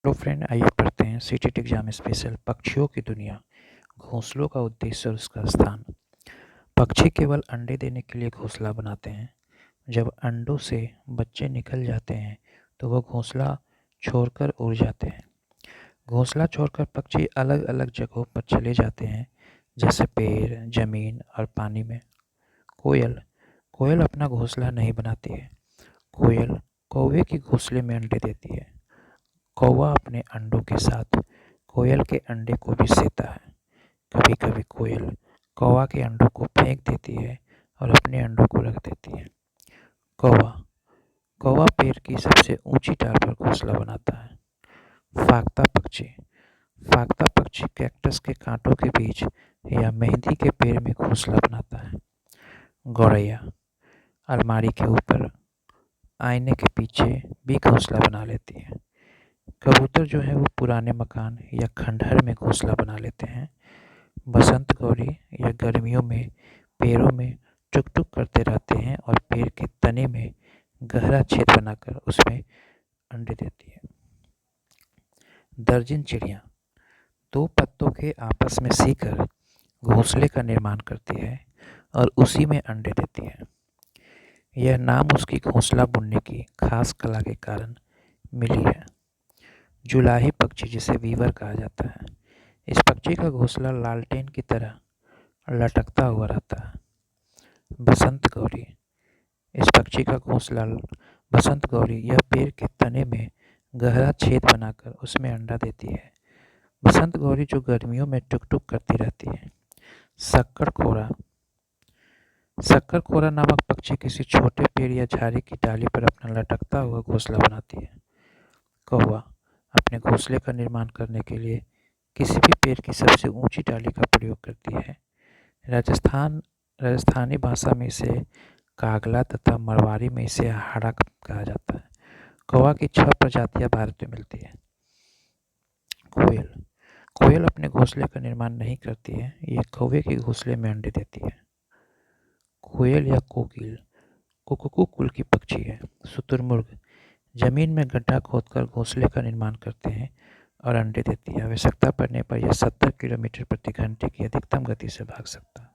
Hello friend, आइए पढ़ते हैं सीटेट एग्जाम स्पेशल पक्षियों की दुनिया। घोंसलों का उद्देश्य और उसका स्थान। पक्षी केवल अंडे देने के लिए घोंसला बनाते हैं। जब अंडों से बच्चे निकल जाते हैं तो वह घोंसला छोड़कर उड़ जाते हैं। घोंसला छोड़कर पक्षी अलग अलग जगहों पर चले जाते हैं, जैसे पेड़, जमीन और पानी में। कोयल कोयल अपना घोंसला नहीं बनाती है। कोयल कौवे के घोंसले में अंडे देती है। कौवा अपने अंडों के साथ कोयल के अंडे को भी सेता है। कभी कभी कोयल कौवा के अंडों को फेंक देती है और अपने अंडों को रख देती है। कौवा कौवा पेड़ की सबसे ऊंची डाल पर घोंसला बनाता है। फाख्ता पक्षी कैक्टस के कांटों के बीच या मेहंदी के पेड़ में घोंसला बनाता है। गौरैया अलमारी के ऊपर, आईने के पीछे भी घोंसला बना लेती है। कबूतर जो है वो पुराने मकान या खंडहर में घोंसला बना लेते हैं। बसंत गौरी या गर्मियों में पेड़ों में टुक टुक करते रहते हैं और पेड़ के तने में गहरा छेद बनाकर उसमें अंडे देती है। दर्जन चिड़िया दो पत्तों के आपस में सीकर घोंसले का निर्माण करती है और उसी में अंडे देती है। यह नाम उसकी घोंसला बुनने की खास कला के कारण मिली है। जुलाही पक्षी, जिसे वीवर कहा जाता है, इस पक्षी का घोंसला लालटेन की तरह लटकता हुआ रहता है। बसंत गौरी इस पक्षी का घोंसला बसंत गौरी यह पेड़ के तने में गहरा छेद बनाकर उसमें अंडा देती है। बसंत गौरी जो गर्मियों में टुक टुक करती रहती है। शक्कर खोरा नामक पक्षी किसी छोटे पेड़ या झाड़ी की डाली पर अपना लटकता हुआ घोंसला बनाती है। कौवा अपने घोंसले का निर्माण करने के लिए किसी भी पेड़ की सबसे ऊंची डाली का प्रयोग करती है। राजस्थानी भाषा में इसे कागला तथा मरवाड़ी में इसे हाड़ा कहा जाता है। कौवा की 6 प्रजातियां भारत में मिलती है। कोयल कोयल अपने घोंसले का निर्माण नहीं करती है, ये कौवे के घोंसले में अंडे देती है। कोयल या कोकिल कुकू कुल की पक्षी है। शुतुरमुर्ग जमीन में गड्ढा खोदकर घोंसले का निर्माण करते हैं और अंडे देती है। आवश्यकता पड़ने पर यह 70 किलोमीटर प्रति घंटे की अधिकतम गति से भाग सकता है।